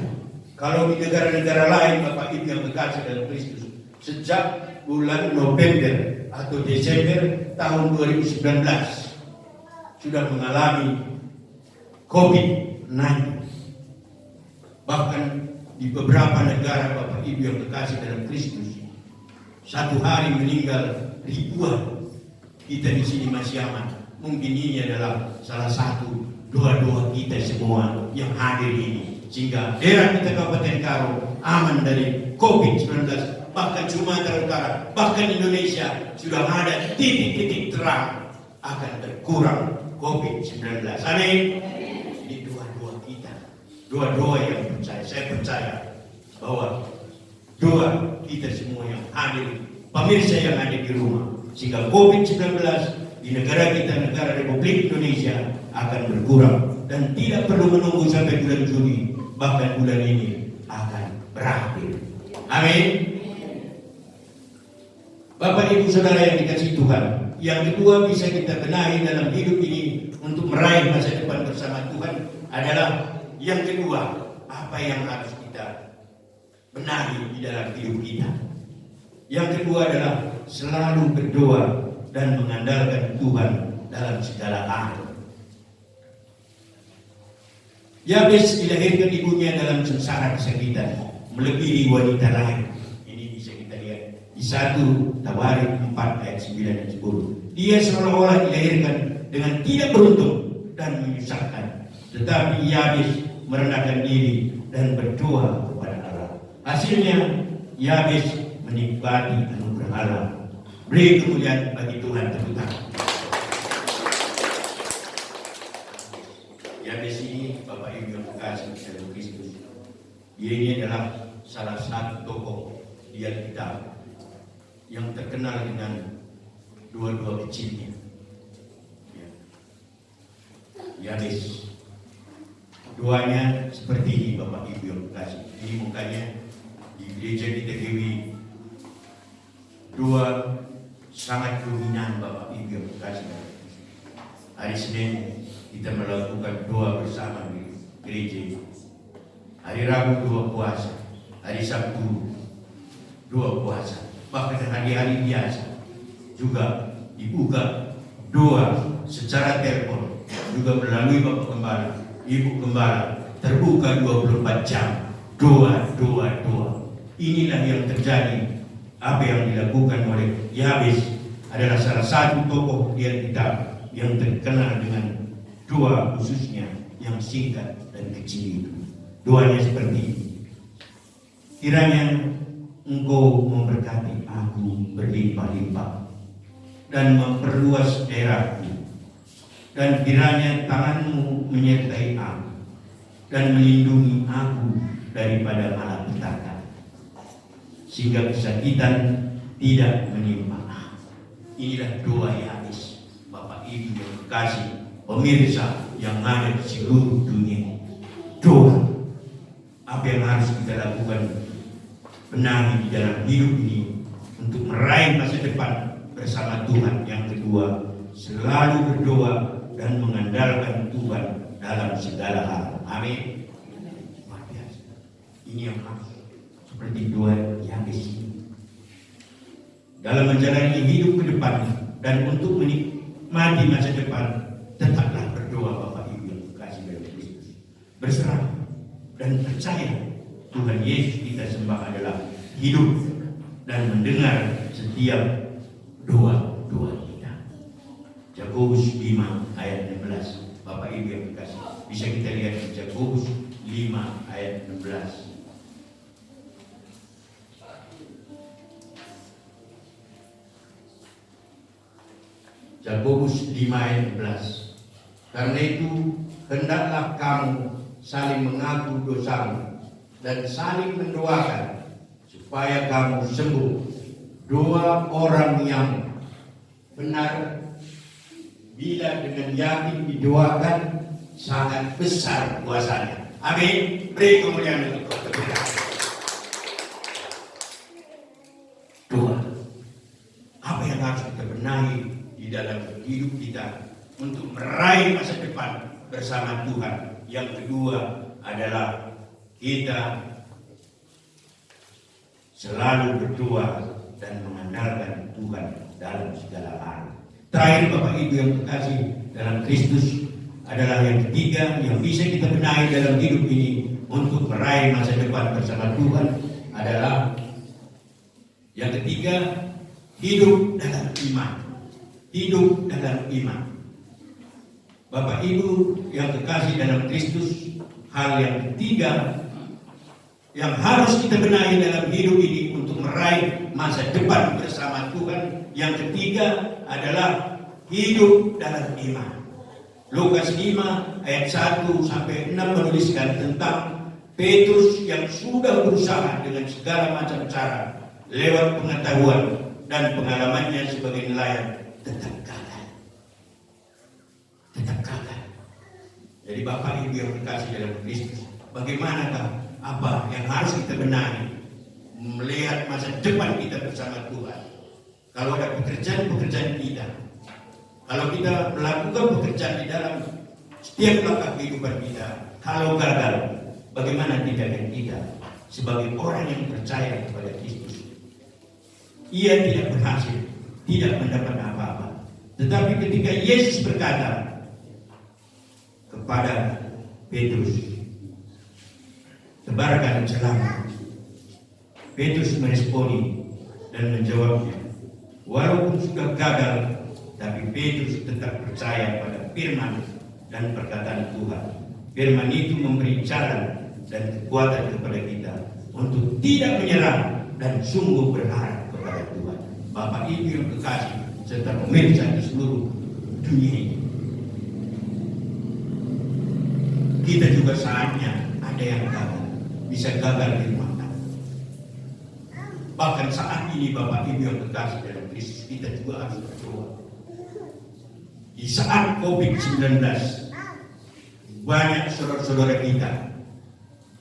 Kalau di negara-negara lain, Bapak Ibu yang terkasih dalam Kristus, sejak bulan November atau Desember tahun 2019 sudah mengalami COVID-19. Bahkan di beberapa negara, Bapak Ibu yang terkasih dalam Kristus, satu hari meninggal ribuan. Kita di sini masih aman. Mungkin ini adalah salah satu doa-doa kita semua yang hadir ini, sehingga daerah kita Kabupaten Karo aman dari COVID-19. Bahkan Sumatera Utara, bahkan Indonesia sudah ada titik-titik terang akan berkurang COVID-19. Amin. Ini doa-doa kita, doa-doa yang percaya. Saya percaya bahwa doa kita semua yang hadir, pemirsa yang ada di rumah, sehingga COVID-19 di negara kita, negara Republik Indonesia, akan berkurang dan tidak perlu menunggu sampai bulan Juli, bahkan bulan ini akan berakhir. Amin. Bapak Ibu Saudara yang dikasihi Tuhan, yang kedua bisa kita benahi dalam hidup ini untuk meraih masa depan bersama Tuhan adalah yang kedua, apa yang harus kita benahi di dalam hidup kita. Yang kedua adalah selalu berdoa dan mengandalkan Tuhan dalam segala hal. Yabes dilahirkan ibunya dalam sengsara kesakitan, melebihi wanita lain. Ini bisa kita lihat di 1 Tawarik 4 ayat 9 dan 10. Dia seolah-olah dilahirkan dengan tidak beruntung dan menyusahkan, tetapi Yabes merendahkan diri dan berdoa kepada Allah. Hasilnya Yabes menikmati anugerah Allah. Beri kemuliaan bagi Tuhan, tepuk tangan. Yabes ini, Bapak Ibu yang terkasih dalam Kristus, dia ini adalah salah satu tokoh di Alkitab yang terkenal dengan doa-doa kecilnya. Yabes. Doanya seperti ini Bapak Ibu yang kasih. Ini mukanya di gereja kita Dewi. Doa sangat dominan Bapak Ibu yang kasih. Hari Senin kita melakukan doa bersama di gereja. Hari Rabu doa puasa. Hari Sabtu doa puasa. Bahkan hari-hari biasa juga dibuka doa secara telepon, juga melalui Bapak Gembala, Ibu Gembala, terbuka 24 jam. Doa. Inilah yang terjadi. Apa yang dilakukan oleh Yabes adalah salah satu tokoh di Alkitab yang terkenal dengan doa khususnya yang singkat dan kecil itu. Doanya seperti ini. Kiranya Engkau memberkati aku berlimpah-limpah dan memperluas daerahku, dan kiranya tanganmu menyertai aku dan melindungi aku daripada malapetaka, sehingga kesakitan tidak menimpa aku. Inilah doa Yabes, Bapak Ibu yang kekasih, pemirsa yang ada di seluruh dunia. Doa. Apa yang harus kita lakukan benahi di dalam hidup ini untuk meraih masa depan bersama Tuhan. Yang kedua, selalu berdoa dan mengandalkan Tuhan dalam segala hal. Amin. Luar biasa. Ini yang harus seperti doa Yabes ini. Dalam menjalani hidup ke depan dan untuk menikmati masa depan, tetaplah berdoa Bapak Ibu yang kasih dalam Kristus. Berserah dan percaya Tuhan Yesus kita sembah adalah hidup dan mendengar setiap doa-doa kita. Yakobus 5 ayat 16. Bapak Ibu yang dikasih, bisa kita lihat di Yakobus 5 ayat 16. Yakobus 5 ayat 16. Karena itu hendaklah kamu saling mengaku dosamu dan saling mendoakan supaya kamu sembuh. Doa orang yang benar bila dengan yakin didoakan sangat besar kuasanya. Amin. Beri kemuliaan untuk Tuhan. Doa. Apa yang harus kita benahi di dalam hidup kita untuk meraih masa depan bersama Tuhan? Yang kedua adalah kita selalu berdoa dan mengandalkan Tuhan dalam segala hal. Terakhir Bapak Ibu yang terkasih dalam Kristus adalah yang ketiga yang bisa kita benahi dalam hidup ini untuk meraih masa depan bersama Tuhan adalah yang ketiga, hidup dalam iman. Hidup dalam iman. Bapak Ibu yang terkasih dalam Kristus, hal yang ketiga yang harus kita benahi dalam hidup ini untuk meraih masa depan bersama Tuhan, yang ketiga adalah hidup dalam iman. Lukas 5 ayat 1 sampai 6 menuliskan tentang Petrus yang sudah berusaha dengan segala macam cara lewat pengetahuan dan pengalamannya sebagai nelayan, tetap gagal. Jadi Bapak Ibu yang dikasih dalam Kristus, bagaimanakah apa yang harus kita benahi melihat masa depan kita bersama Tuhan? Kalau ada pekerjaan kita, kalau kita melakukan pekerjaan di dalam setiap langkah kehidupan kita, kalau gagal, bagaimana tindakan kita sebagai orang yang percaya kepada Kristus? Ia tidak berhasil, tidak mendapat apa-apa. Tetapi ketika Yesus berkata kepada Petrus, tebarkan celana, Petrus meresponi dan menjawabnya. Walaupun sudah gagal, tapi Petrus tetap percaya pada firman dan perkataan Tuhan. Firman itu memberi jalan dan kekuatan kepada kita untuk tidak menyerah dan sungguh berharap kepada Tuhan. Bapak Ibu yang kekasih serta pemirsa di seluruh dunia ini, kita juga saatnya ada yang gagal, bisa gagal di rumah tangga. Bahkan saat ini Bapak Ibu yang kekasih dalam Kristus, kita juga harus berdoa. Di saat COVID-19 Banyak saudara-saudara kita,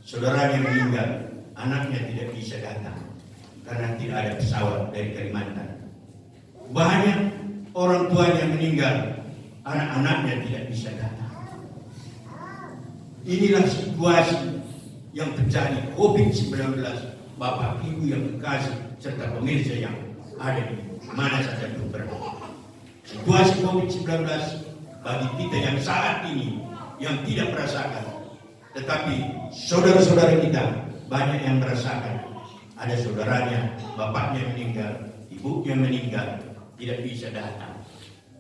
saudaranya meninggal, anaknya tidak bisa datang karena tidak ada pesawat dari Kalimantan. Banyak orang tuanya meninggal, anak-anaknya tidak bisa datang. Inilah situasi yang terjadi COVID-19, Bapak Ibu yang kekasih serta pemirsa yang ada di mana saja berada. Situasi COVID-19 bagi kita yang saat ini yang tidak merasakan, tetapi saudara-saudara kita banyak yang merasakan. Ada saudaranya, bapaknya meninggal, ibunya meninggal, tidak bisa datang.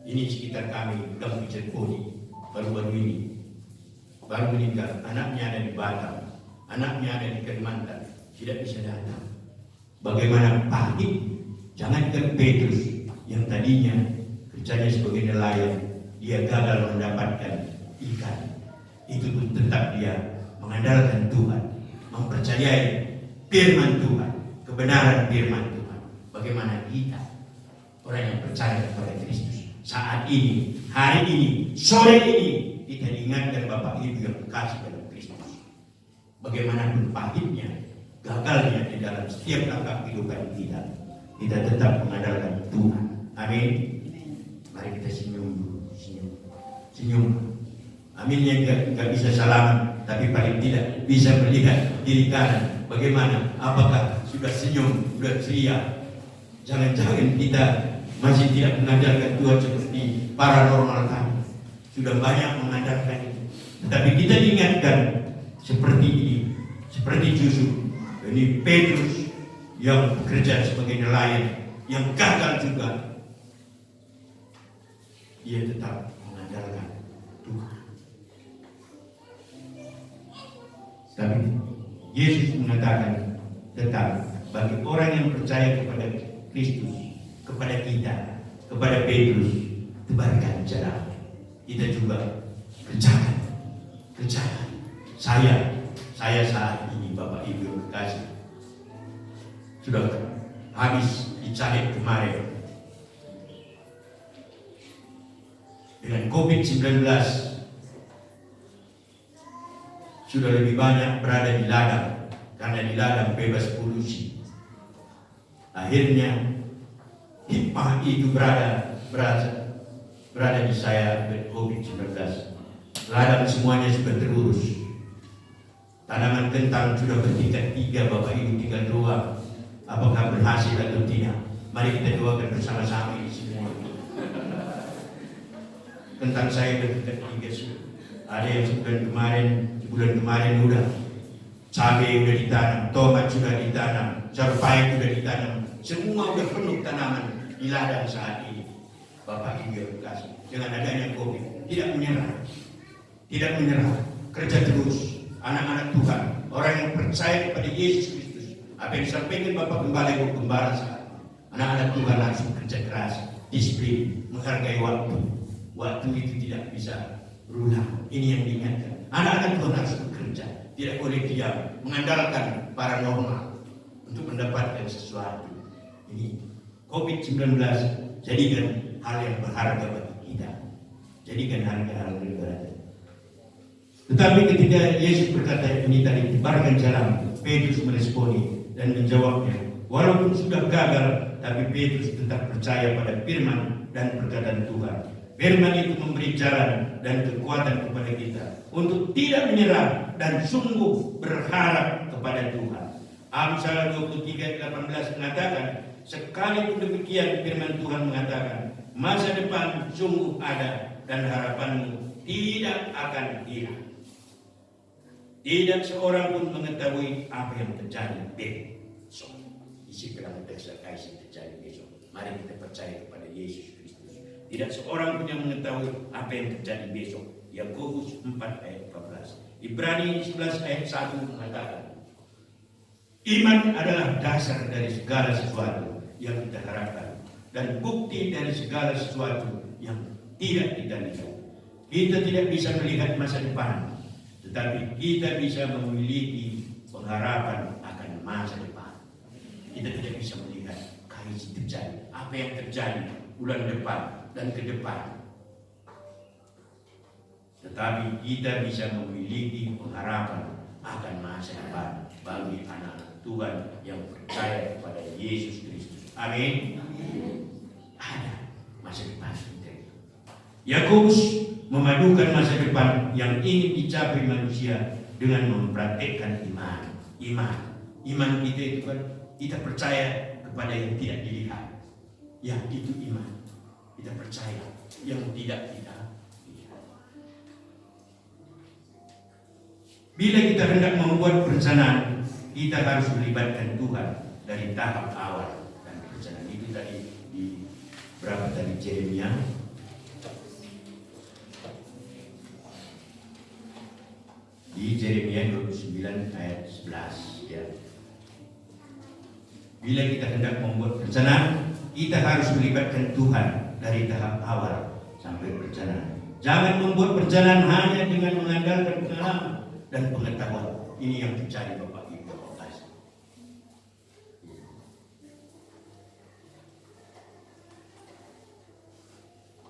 Ini sekitar kami, Gang Cireboni, baru-baru ini baru meninggal, anaknya ada di Batam, anaknya ada di Kalimantan, tidak bisa datang. Bagaimana pahit, jangankan Petrus yang tadinya kerjanya sebagai nelayan, dia gagal mendapatkan ikan. Itu pun tetap dia mengandalkan Tuhan, mempercayai firman Tuhan, kebenaran firman Tuhan. Bagaimana kita, orang yang percaya kepada Kristus, saat ini, hari ini, sore ini, kita diingatkan Bapak Ibu yang kasih pada Kristus. Bagaimanapun pahitnya, gagalnya di dalam setiap langkah kehidupan kita, kita tetap mengandalkan Tuhan. Amin. Mari kita senyum. Aminnya nggak bisa salaman, tapi paling tidak bisa melihat diri kanan. Bagaimana? Apakah sudah senyum, sudah ceria? Jangan-jangan kita masih tidak mengandalkan Tuhan seperti paranormal kami. Sudah banyak mengandalkan itu. Tetapi kita diingatkan seperti ini, seperti Yusuf. Ini Petrus yang bekerja sebagai nelayan, yang gagal juga. Ia tetap mengandalkan Tuhan. Tapi Yesus mengatakan tetap bagi orang yang percaya kepada Kristus, kepada kita, kepada Petrus, tebarkan jalan. Kita juga kerjakan. Saya saat ini Bapak Ibu yang kekasih sudah habis dicari kemarin dengan COVID-19. Sudah lebih banyak berada di ladang karena di ladang bebas polusi. Akhirnya hikmah itu berada di saya COVID-19. Ladang semuanya sudah terurus. Tanaman kentang sudah bertingkat 3, Bapak Ibu, tinggal 2. Apakah berhasil atau tidak? Mari kita doakan bersama-sama ini semua. Kentang saya bertingkat 3 sudah. Ada yang sebulan kemarin udah. Cabai udah ditanam, tomat sudah ditanam, cabai sudah ditanam. Semua udah penuh tanaman di ladang saat ini. Bapak Ibu yang kasih, dengan adanya COVID, tidak menyerah, kerja terus. Anak-anak Tuhan, orang yang percaya kepada Yesus Kristus, apa yang disampaikan Bapak Gembala saat anak-anak Tuhan harus bekerja keras, disiplin, menghargai waktu. Waktu itu tidak bisa berulang. Ini yang diingatkan. Anak-anak Tuhan harus bekerja, tidak boleh diam, mengandalkan paranormal untuk mendapatkan sesuatu. Ini COVID-19 jadikan hal yang berharga bagi kita. Jadikan hal yang berharga. Tetapi ketika Yesus berkata ini tadi, tebarkan jalan, Petrus meresponi dan menjawabnya. Walaupun sudah gagal, tapi Petrus tetap percaya pada firman dan perkataan Tuhan. Firman itu memberi jalan dan kekuatan kepada kita untuk tidak menyerah dan sungguh berharap kepada Tuhan. Amsal 23:18 mengatakan, sekalipun demikian firman Tuhan mengatakan, masa depan sungguh ada dan harapanmu tidak akan hilang. Tidak seorang pun mengetahui apa yang terjadi besok. Isi dalam teks terjadi besok. Mari kita percaya kepada Yesus Kristus. Tidak seorang pun yang mengetahui apa yang terjadi besok. Yakobus 4:14. Ibrani 11 ayat 1 mengatakan, iman adalah dasar dari segala sesuatu yang kita harapkan dan bukti dari segala sesuatu yang tidak kita lihat. Kita tidak bisa melihat masa depan, tetapi kita bisa memiliki pengharapan akan masa depan. Kita tidak bisa melihat kapan terjadi, apa yang terjadi bulan depan dan ke depan. tetapi kita bisa memiliki pengharapan akan masa depan bagi anak Tuhan yang percaya kepada Yesus Kristus. Amin. Ada masa depan kita. Yakobus memadukan masa depan yang ingin dicapai manusia dengan mempraktekkan iman. Iman kita itu kan kita percaya kepada yang tidak dilihat. Yang itu iman. Kita percaya yang tidak kita lihat. Bila kita hendak membuat perencanaan, kita harus melibatkan Tuhan dari tahap awal dan perencanaan. Itu tadi di berapa tadi Yeremia? Di Yeremia 29 ayat 11 ya. Bila kita hendak membuat perencanaan, kita harus melibatkan Tuhan dari tahap awal sampai perencanaan. Jangan membuat perencanaan hanya dengan mengandalkan pengalaman dan pengetahuan. Ini yang dicari Bapak Ibu Bapak.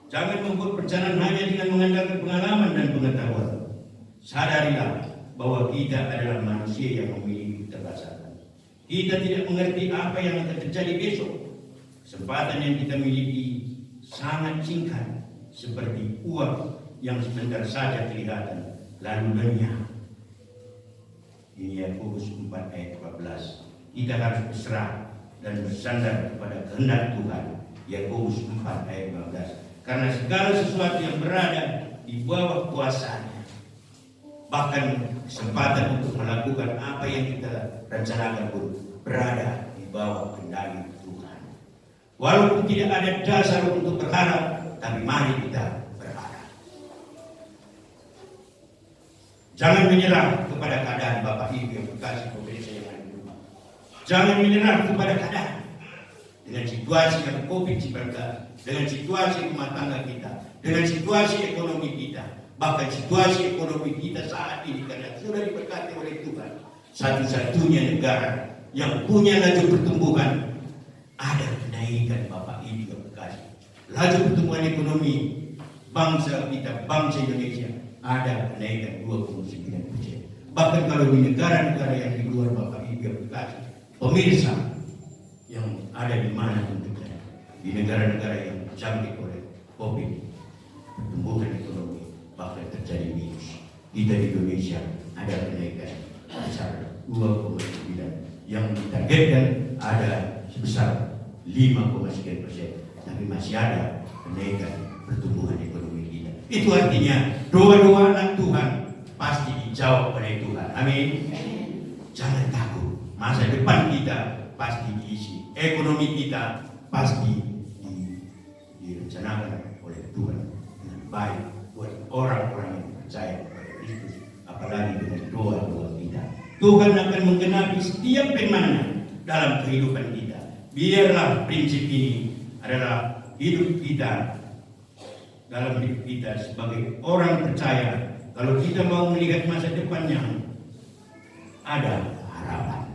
Jangan membuat perencanaan hanya dengan mengandalkan pengalaman dan pengetahuan. Sadarilah bahwa kita adalah manusia yang memiliki keterbatasan. Kita tidak mengerti apa yang akan terjadi besok. Kesempatan yang kita miliki sangat singkat, seperti uap yang sebentar saja kelihatan lalu lenyap. Ini Yakobus 4 ayat 14. Kita harus berserah dan bersandar kepada kehendak Tuhan. Yakobus 4 ayat 15. Karena segala sesuatu yang berada di bawah kuasanya, bahkan kesempatan untuk melakukan apa yang kita rencanakan pun berada di bawah kendali Tuhan. Walaupun tidak ada dasar untuk berharap, tapi mari kita berharap. Jangan menyerah kepada keadaan Bapak Ibu yang berkasih pemirsa yang ada di rumah. Jangan menyerah kepada keadaan. Dengan situasi yang COVID-19, dengan situasi rumah tangga kita, dengan situasi ekonomi kita, bahkan situasi ekonomi kita saat ini karena sudah diberkati oleh Tuhan, satu-satunya negara yang punya laju pertumbuhan ada kenaikan Bapak Ibu yang berkasih. Laju pertumbuhan ekonomi bangsa kita, bangsa Indonesia ada kenaikan 2,9%. Bahkan kalau di negara-negara yang di luar Bapak Ibu yang berkasih, pemirsa yang ada di mana pun terjadi, di negara-negara yang terjangkit oleh COVID, pertumbuhan ekonomi bahkan terjadi minus. Kita di Indonesia ada kenaikan sebesar 2,9, yang ditargetkan ada sebesar 5,9%, tapi masih ada kenaikan pertumbuhan ekonomi kita. Itu artinya doa-doa anak Tuhan pasti dijawab oleh Tuhan. Amin. Jangan takut, masa depan kita pasti diisi, ekonomi kita pasti direncanakan oleh Tuhan dengan baik buat orang-orang yang percaya kepada Kristus, apalagi dengan doa-doa kita. Tuhan akan menggenapi setiap firman-Nya dalam kehidupan kita. Biarlah prinsip ini adalah hidup kita, dalam hidup kita sebagai orang percaya. Kalau kita mau melihat masa depan yang ada harapan.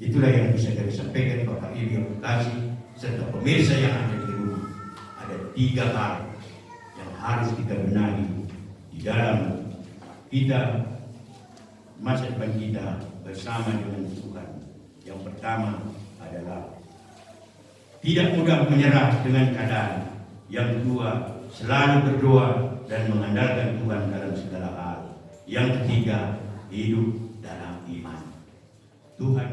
Itulah yang bisa kami sampaikan Bapak Ibu yang berkasih serta pemirsa yang ada di rumah. Ada 3 hal yang harus kita benahi di dalam kita masa depan kita bersama dengan Tuhan. Yang pertama adalah tidak mudah menyerah dengan keadaan. Yang kedua, selalu berdoa dan mengandalkan Tuhan dalam segala hal. Yang ketiga, hidup dalam iman. Tuhan